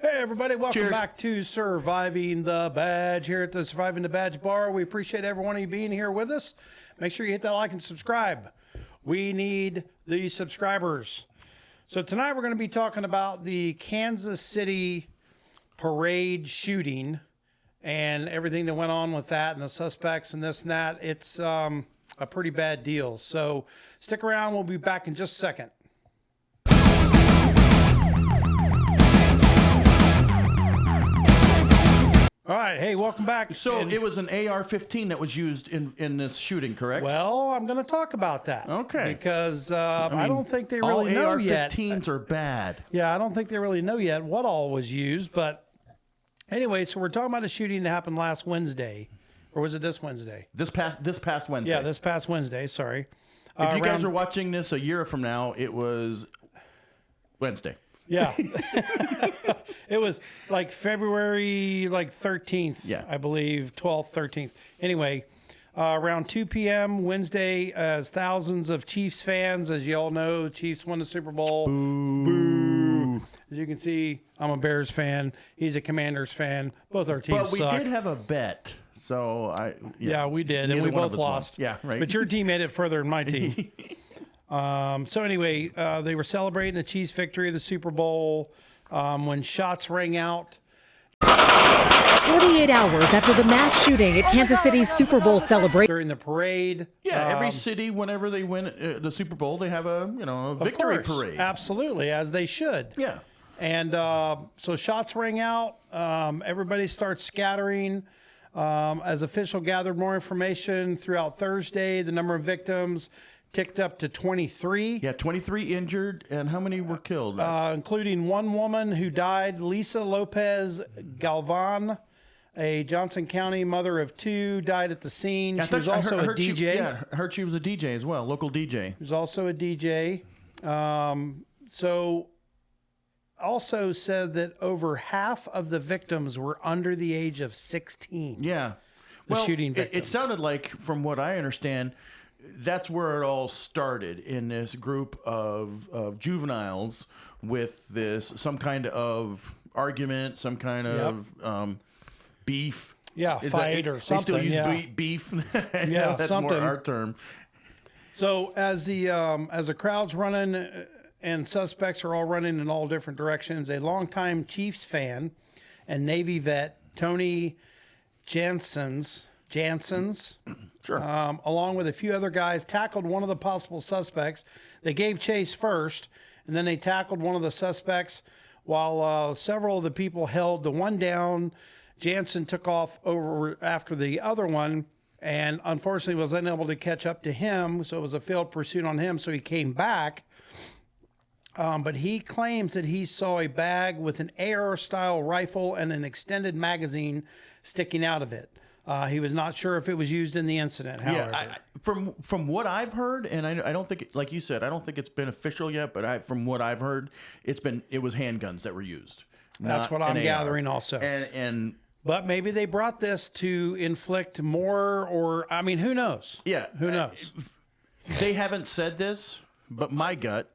Hey everybody, welcome Cheers. back to Surviving the Badge here at the Surviving the Badge Bar. We appreciate every one of you being here with us. Make sure you hit that like and subscribe. We need the subscribers. So tonight we're going to be talking about the Kansas City parade shooting and everything that went on with that and the suspects and this and that. It's a pretty bad deal. So stick around. We'll be back in just a second. All right. Hey, welcome back. So it was an AR-15 that was used in this shooting, correct? Well, I'm going to talk about that. Okay. Because I don't think they really all know yet. AR-15s are bad. Yeah, I don't think they really know yet what all was used. But anyway, so we're talking about a shooting that happened last Wednesday. Or was it this Wednesday? This past Wednesday. Yeah, this past Wednesday. Sorry. If you guys are watching this a year from now, it was Wednesday. Yeah. It was like February 13th, Yeah. I believe, 12th, 13th. Anyway, around 2 p.m. Wednesday, as thousands of Chiefs fans, as you all know, Chiefs won the Super Bowl. Boo. As you can see, I'm a Bears fan. He's a Commanders fan. Both our teams But we suck. did have a bet. So Yeah, we did, and we both lost. Yeah, right. But your team made it further than my team. So anyway, they were celebrating the Chiefs' victory of the Super Bowl when shots rang out. 48 hours after the mass shooting at Kansas City's Super Bowl celebration. During the parade. Yeah, every city, whenever they win the Super Bowl, they have a victory Of course, parade. Absolutely, as they should. Yeah. And so shots rang out. Everybody starts scattering. As official gathered more information throughout Thursday, the number of victims ticked up to 23. Yeah, 23 injured, and how many were killed? Including one woman who died, Lisa Lopez Galvan, a Johnson County mother of two, died at the scene. She was also a DJ. I heard she was a DJ as well, local DJ. She was also a DJ. So also said that over half of the victims were under the age of 16. Yeah. The shooting victims. It sounded like, from what I understand, that's where it all started, in this group of juveniles with some kind of argument, some kind of beef. Yeah, fight or something. They still use beef. Yeah, that's something. more our term. So as the crowd's running and suspects are all running in all different directions, a longtime Chiefs fan and Navy vet, Tony Janssens, Sure. along with a few other guys, tackled one of the possible suspects. They gave chase first, and then they tackled one of the suspects while several of the people held the one down. Jansen took off over after the other one and unfortunately was unable to catch up to him, so it was a failed pursuit on him, so he came back. But he claims that he saw a bag with an AR-style rifle and an extended magazine sticking out of it. He was not sure if it was used in the incident, however. Yeah, from what I've heard, and I don't think, like you said, I don't think it's been official yet, but from what I've heard, it was handguns that were used. That's what I'm gathering also. And but maybe they brought this to inflict more, or, I mean, who knows? yeah, Who knows? They haven't said this, but my gut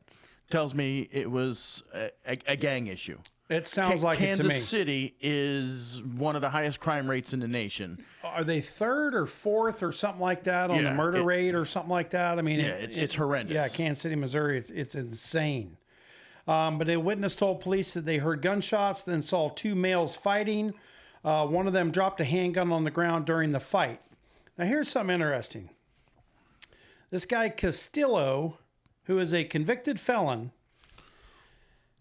tells me it was a gang issue. It sounds like it to me. Kansas City is one of the highest crime rates in the nation. Are they third or fourth or something like that on the murder rate or something like that? I mean, it's horrendous. Yeah, Kansas City, Missouri, it's insane. But a witness told police that they heard gunshots, then saw two males fighting. One of them dropped a handgun on the ground during the fight. Now, here's something interesting. This guy Castillo, who is a convicted felon,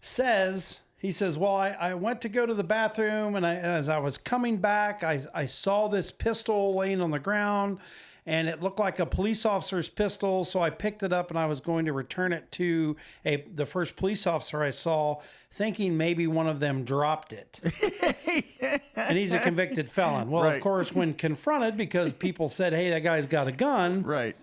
says... He says, well, I went to go to the bathroom, and as I was coming back, I saw this pistol laying on the ground, and it looked like a police officer's pistol, so I picked it up, and I was going to return it to the first police officer I saw, thinking maybe one of them dropped it. And he's a convicted felon. Well, Right. Of course, when confronted, because people said, hey, that guy's got a gun, Right.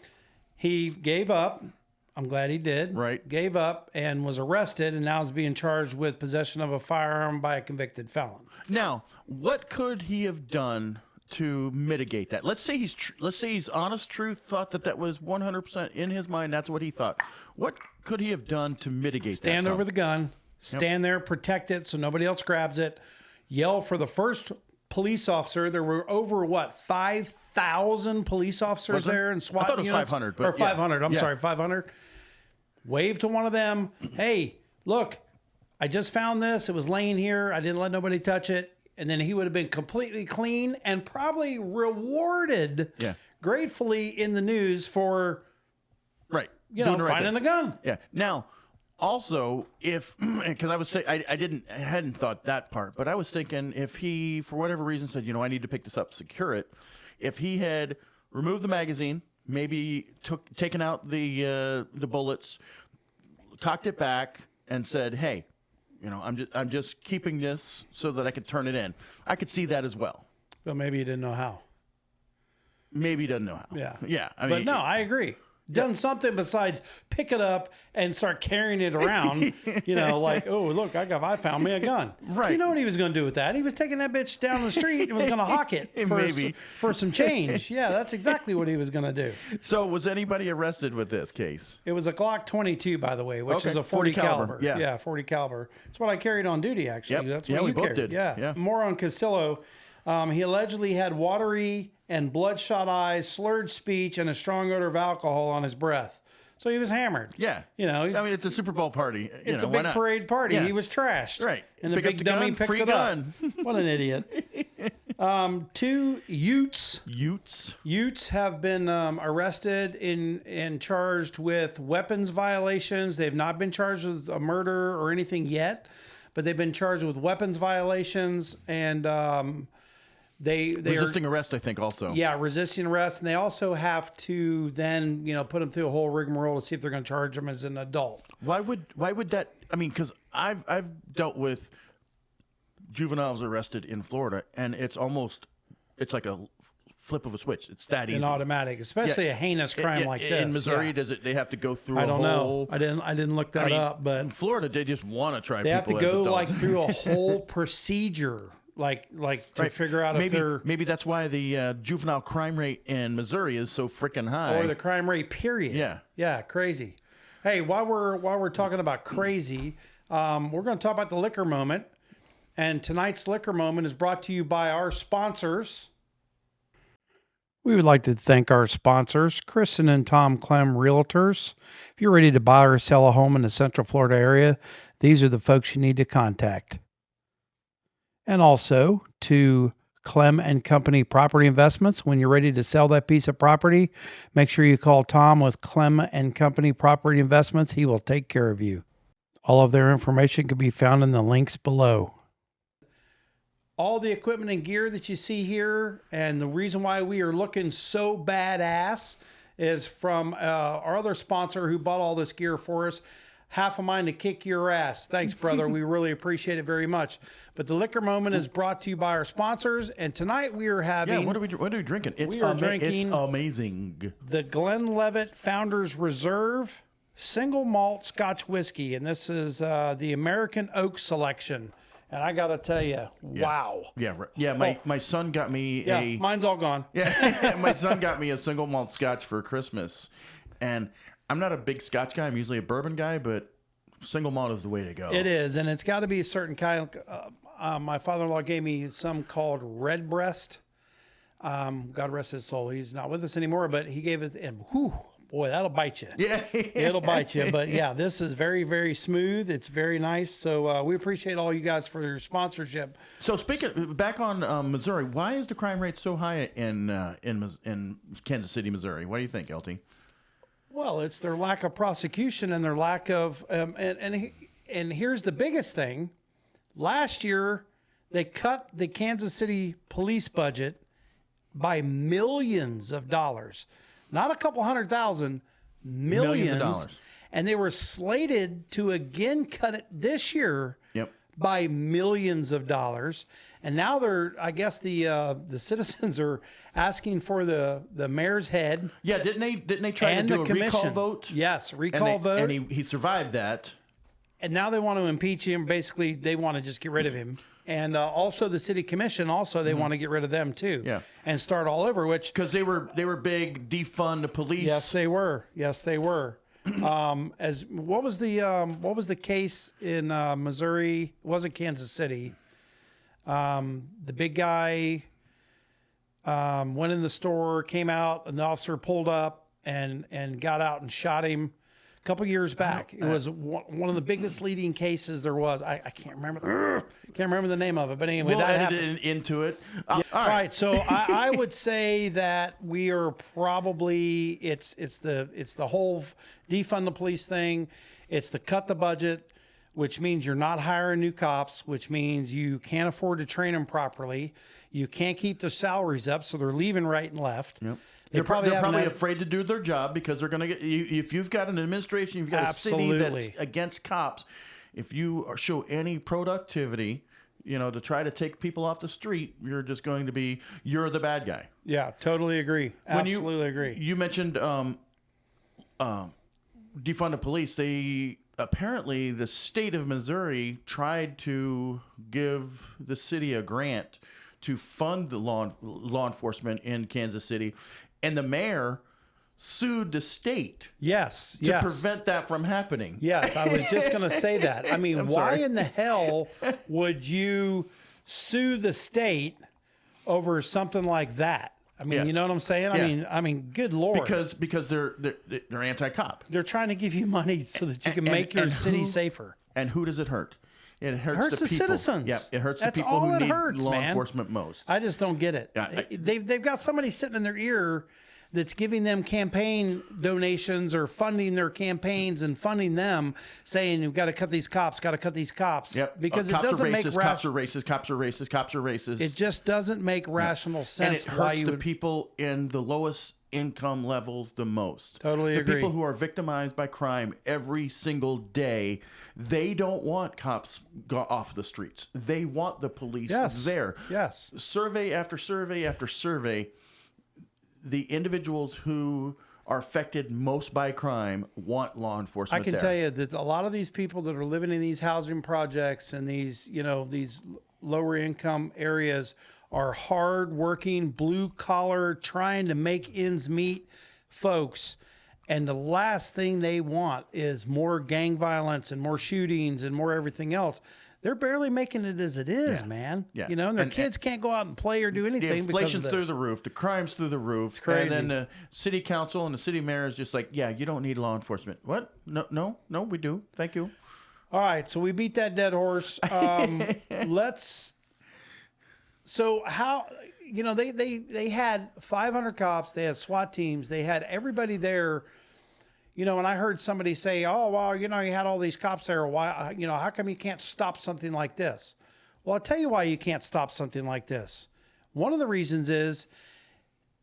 he gave up. I'm glad he did. Right. Gave up and was arrested, and now is being charged with possession of a firearm by a convicted felon. Now, what could he have done to mitigate that? Let's say he's honest truth, thought that was 100% in his mind. That's what he thought. What could he have done to mitigate that? Stand over the gun, stand there, protect it so nobody else grabs it, yell for the first police officer. There were over, 5,000 police officers there and SWAT I thought it was units? 500. Or But 500, I'm yeah. sorry, 500. Wave to one of them, hey, look, I just found this. It was laying here. I didn't let nobody touch it. And then he would have been completely clean and probably rewarded gratefully in the news for, Right. Doing the right finding thing. the gun. Yeah. Now, also, if because I was saying I hadn't thought that part, but I was thinking if he for whatever reason said, I need to pick this up, secure it. If he had removed the magazine, maybe taken out the bullets, cocked it back, and said, "Hey, I'm just keeping this so that I could turn it in." I could see that as well. But maybe he didn't know how. Maybe he doesn't know how. Yeah. Yeah. But no, I agree. Done something besides pick it up and start carrying it around, like, oh, look, I found me a gun. Right. You know what he was going to do with that? He was taking that bitch down the street and was going to hawk it for some change. Yeah, that's exactly what he was going to do. So was anybody arrested with this case? It was a Glock 22, by the way, which Okay, is a 40 caliber. Yeah. 40 caliber. It's what I carried on duty, actually. Yep. That's Yeah, what we you both carried. did. Yeah. More on Castillo. He allegedly had watery and bloodshot eyes, slurred speech, and a strong odor of alcohol on his breath. So he was hammered. Yeah. It's a Super Bowl party. It's a why big not? parade party. Yeah. He was trashed. Right. And the Pick up big the dummy gun, picked free it gun. up. What an idiot. 2 Utes have been arrested and charged with weapons violations. They've not been charged with a murder or anything yet, but they've been charged with weapons violations and They resisting arrest, I think, also. Yeah, resisting arrest, and they also have to then put them through a whole rigmarole to see if they're going to charge them as an adult. Why would that? I mean, because I've dealt with juveniles arrested in Florida, and it's like a flip of a switch. It's that easy. An automatic, especially a heinous crime like this. In Missouri, does it? They have to go through. I don't know. I didn't look that up, but in Florida, they just want to try. They have to people as go adults. through a whole procedure. Like to figure out if they're maybe that's why the juvenile crime rate in Missouri is so freaking high. or the crime rate. Period. Yeah, crazy. Hey, while we're talking about crazy, we're going to talk about the liquor moment, and tonight's liquor moment is brought to you by our sponsors. We would like to thank our sponsors, Kristen and Tom Clem Realtors. If you're ready to buy or sell a home in the Central Florida area, these are the folks you need to contact. And also to Clem and Company Property Investments. When you're ready to sell that piece of property, make sure you call Tom with Clem and Company Property Investments. He will take care of you. All of their information can be found in the links below. All the equipment and gear that you see here, and the reason why we are looking so badass is from our other sponsor who bought all this gear for us. Half a mind to kick your ass. Thanks, brother. We really appreciate it very much. But the liquor moment is brought to you by our sponsors, and tonight we are having. Yeah, what are we drinking? It's drinking It's amazing. The Glenlivet Founders Reserve Single Malt Scotch Whiskey, and this is the American Oak Selection. And I gotta tell you, wow. Yeah. My son got me a. Mine's all gone. Yeah, my son got me a single malt Scotch for Christmas, and I'm not a big Scotch guy. I'm usually a bourbon guy, but single malt is the way to go. It is, and it's got to be a certain kind. My father-in-law gave me some called Redbreast. God rest his soul. He's not with us anymore, but he gave it, and whew, boy, that'll bite you. Yeah. It'll bite you. But yeah, this is very, very smooth. It's very nice. So we appreciate all you guys for your sponsorship. So speaking back on Missouri, why is the crime rate so high in Kansas City, Missouri? What do you think, LT? Well, it's their lack of prosecution and their lack of and here's the biggest thing. Last year, they cut the Kansas City police budget by millions of dollars. Not a couple $100,000, millions of dollars. And they were slated to again cut it this year by millions of dollars. And now I guess the citizens are asking for the mayor's head. Yeah, didn't they try to do a recall vote? Yes, recall vote. And he survived that. And now they want to impeach him. Basically, they want to just get rid of him. And also the city commission, they want to get rid of them too. Yeah. And start all over, which... Because they were big, defund the police. Yes, they were. As what was the case in Missouri? It wasn't Kansas City. The big guy went in the store, came out, and the officer pulled up and got out and shot him. A couple years back, it was one of the biggest leading cases there was. I can't remember. Can't remember the name of it, but anyway, We'll that edit happened. it into it. Yeah, All right. So I would say that we are probably it's the whole defund the police thing. It's the cut the budget, which means you're not hiring new cops, which means you can't afford to train them properly. You can't keep their salaries up, so they're leaving right and left. Yep. They're They're probably have- afraid to do their job because they're going to get. If you've got an administration, you've got a city Absolutely. that's against cops. If you show any productivity, to try to take people off the street, you're just going to be. You're the bad guy. Yeah, totally agree. Absolutely agree. You mentioned defund the police. They apparently the state of Missouri tried to give the city a grant to fund the law enforcement in Kansas City, and the mayor sued the state Yes. to prevent that from happening. Yes, I was just going to say that. I mean, why sorry. in the hell would you sue the state over something like that? I mean, Yeah. you know what I'm saying? Yeah. I mean, good Lord. Because they're anti-cop. They're trying to give you money so that you can make your city safer. And who does it hurt? It hurts the people. citizens. Yeah, it hurts That's the people all who it need hurts, law man. enforcement most. I just don't get it. Yeah, They've got somebody sitting in their ear that's giving them campaign donations or funding their campaigns and funding them, saying you've got to cut these cops, got to cut these cops. Yep. Because it Cops doesn't are make racist, cops are racist, cops are racist, cops are racist. It just doesn't make rational sense. And it why hurts you the would, people in the lowest income levels the most. Totally the agree. people who are victimized by crime every single day, they don't want cops off the streets. They want the police there. Yes. Survey after survey after survey, the individuals who are affected most by crime want law enforcement I can there. tell you that a lot of these people that are living in these housing projects and these lower income areas are hard-working, blue-collar, trying to make ends meet folks. And the last thing they want is more gang violence and more shootings and more everything else. They're barely making it as it is, man. Yeah. And their kids can't go out and play or do anything. The inflation's because of through the roof. The crime's through the roof. crazy. And then the city council and the city mayor is just like, yeah, you don't need law enforcement. What? No, we do. Thank you. All right, so we beat that dead horse. So how, they had 500 cops, they had SWAT teams, they had everybody there. And I heard somebody say, "Oh, well, you had all these cops there. Why, how come you can't stop something like this?" Well, I'll tell you why you can't stop something like this. One of the reasons is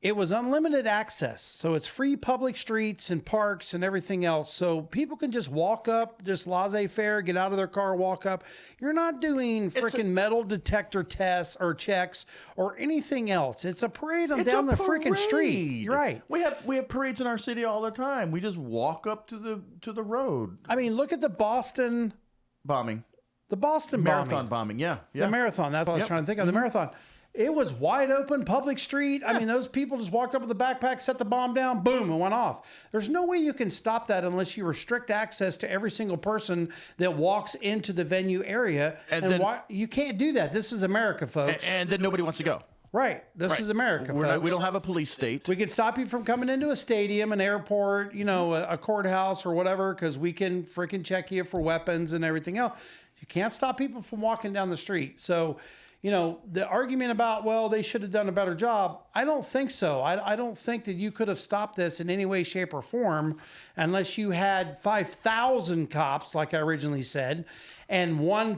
it was unlimited access. So it's free public streets and parks and everything else. So people can just walk up, just laissez-faire, get out of their car, walk up. You're not doing freaking metal detector tests or checks or anything else. It's a parade on down the freaking street. You're right. We have parades in our city all the time. We just walk up to the road. I mean, look at the Boston Bombing. bombing. Marathon bombing. Yeah. The marathon. That's what I was trying to think of. The marathon. It was wide open, public street. I mean, those people just walked up with a backpack, set the bomb down, boom, and went off. There's no way you can stop that unless you restrict access to every single person that walks into the venue area. And then- you can't do that. This is America, folks. And then nobody wants to go. Right. This is America, folks. We don't have a police state. We can stop you from coming into a stadium, an airport, a courthouse or whatever, because we can freaking check you for weapons and everything else. You can't stop people from walking down the street. So, the argument about, well, they should have done a better job, I don't think so. I don't think that you could have stopped this in any way, shape, or form unless you had 5,000 cops, like I originally said, and one,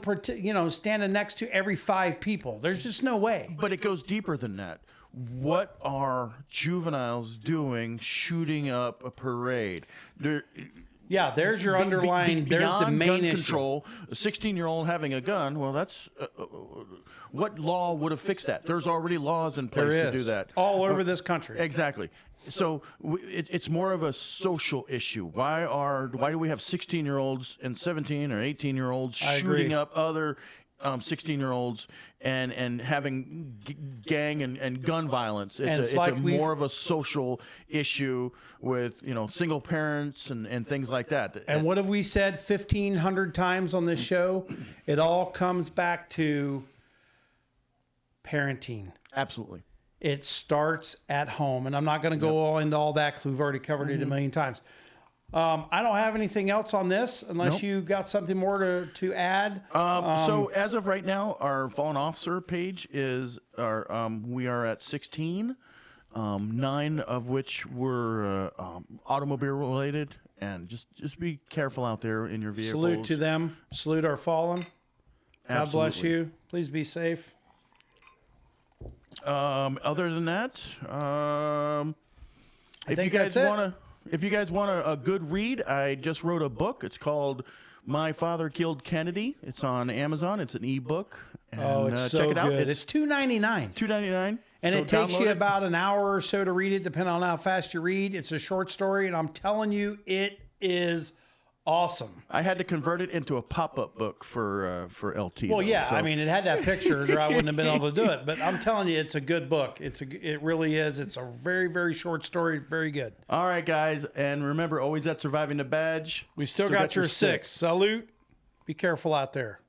standing next to every 5 people. There's just no way. But it goes deeper than that. What are juveniles doing shooting up a parade? Yeah, there's your underlying, there's the beyond main gun issue. control, a 16-year-old having a gun, well, that's what law would have fixed that? There's already laws in place There to is. do that. All over this country. Exactly. So it's more of a social issue. Why do we have 16-year-olds and 17 or 18-year-olds I agree. shooting up other 16-year-olds and having gang and gun violence. It's like a more of a social issue with single parents and things like that. And what have we said 1,500 times on this show? It all comes back to parenting. Absolutely. It starts at home, and I'm not going to go into all that because we've already covered it a million times. I don't have anything else on this unless you got something more to add. So as of right now, our fallen officer page is we are at 16, 9 of which were automobile related, and just be careful out there in your vehicles. Salute to them. Salute our fallen. God bless Absolutely. you. Please be safe. Other than that, if you guys want a good read, I just wrote a book. It's called My Father Killed Kennedy. It's on Amazon. It's an ebook. And, It's so check it out. good. It's $2.99. $2.99. And So it takes download you it. about an hour or so to read it, depending on how fast you read. It's a short story, and I'm telling you, it is awesome. I had to convert it into a pop-up book for LT. Well, though, yeah, so- I mean, it had to have pictures, or I wouldn't have been able to do it. But I'm telling you, it's a good book. It really is. It's a very, very short story. Very good. All right, guys, and remember, always at surviving the badge. We still got your 6. Salute. Be careful out there.